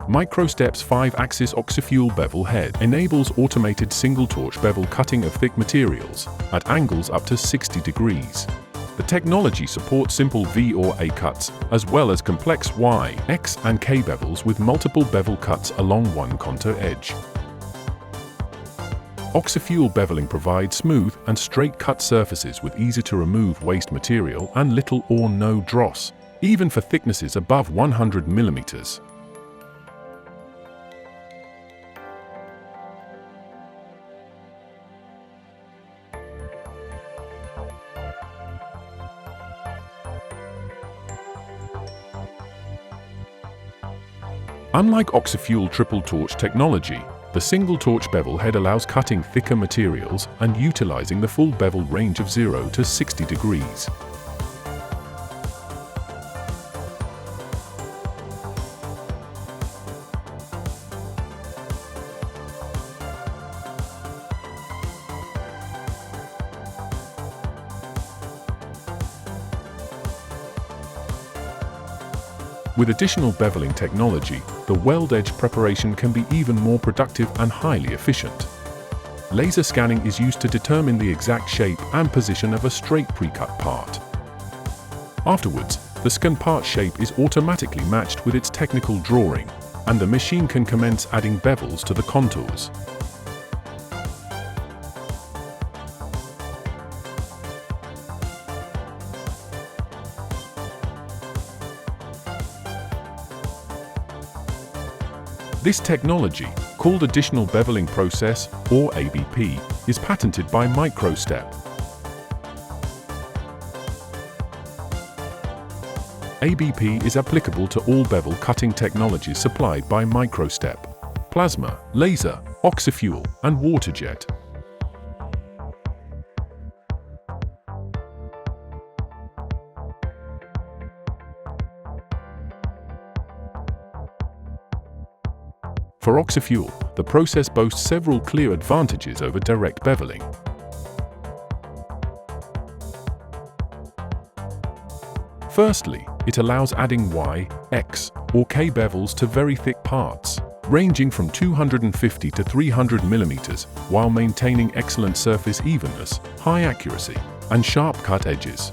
MicroStep's 5-axis Oxyfuel bevel head enables automated single-torch bevel cutting of thick materials at angles up to 60 degrees. The technology supports simple V or A cuts, as well as complex Y, X, and K bevels with multiple bevel cuts along one contour edge. Oxyfuel beveling provides smooth and straight cut surfaces with easy-to-remove waste material and little or no dross, even for thicknesses above 100 millimeters. Unlike Oxyfuel triple torch technology, the single torch bevel head allows cutting thicker materials and utilizing the full bevel range of 0 to 60 degrees. With additional beveling technology, the weld edge preparation can be even more productive and highly efficient. Laser scanning is used to determine the exact shape and position of a straight pre-cut part. Afterwards, the scanned part shape is automatically matched with its technical drawing, and the machine can commence adding bevels to the contours. This technology, called Additional Beveling Process, or ABP, is patented by MicroStep. ABP is applicable to all bevel cutting technologies supplied by MicroStep: plasma, laser, oxyfuel, and waterjet. For Oxyfuel, the process boasts several clear advantages over direct beveling. Firstly, it allows adding Y, X, or K bevels to very thick parts, ranging from 250 to 300 millimeters, while maintaining excellent surface evenness, high accuracy, and sharp cut edges.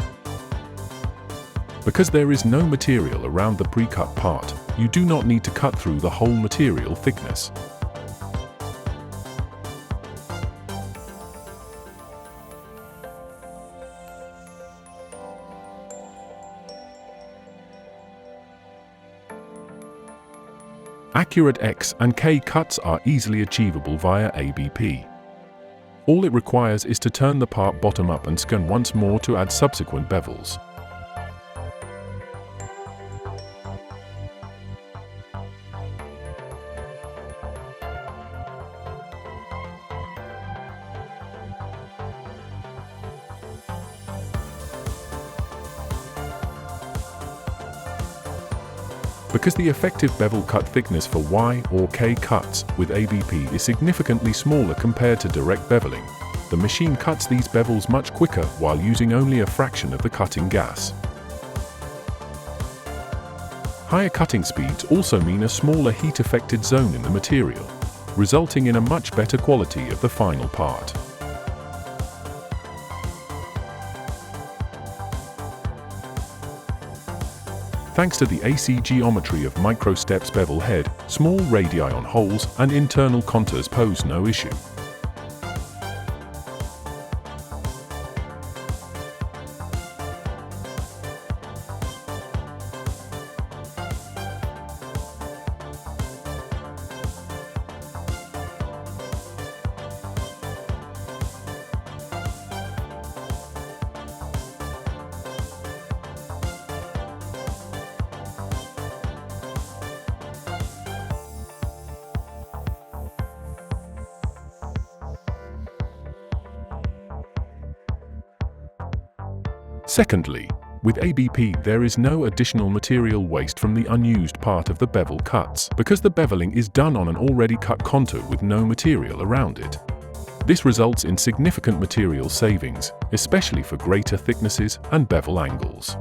Because there is no material around the pre-cut part, you do not need to cut through the whole material thickness. Accurate X and K cuts are easily achievable via ABP. All it requires is to turn the part bottom up and scan once more to add subsequent bevels. Because the effective bevel cut thickness for Y or K cuts with ABP is significantly smaller compared to direct beveling, the machine cuts these bevels much quicker while using only a fraction of the cutting gas. Higher cutting speeds also mean a smaller heat-affected zone in the material, resulting in a much better quality of the final part. Thanks to the AC geometry of MicroStep's bevel head, small radii on holes and internal contours pose no issue. Secondly, with ABP there is no additional material waste from the unused part of the bevel cuts, because the beveling is done on an already cut contour with no material around it. This results in significant material savings, especially for greater thicknesses and bevel angles.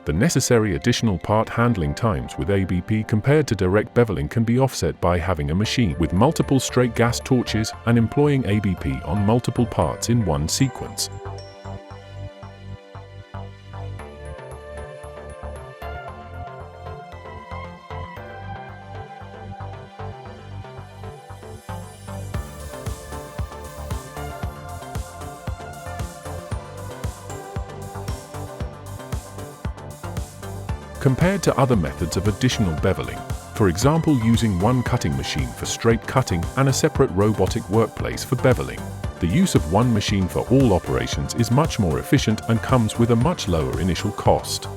The necessary additional part handling times with ABP compared to direct beveling can be offset by having a machine with multiple straight gas torches and employing ABP on multiple parts in one sequence. Compared to other methods of additional beveling, for example using one cutting machine for straight cutting and a separate robotic workplace for beveling, the use of one machine for all operations is much more efficient and comes with a much lower initial cost.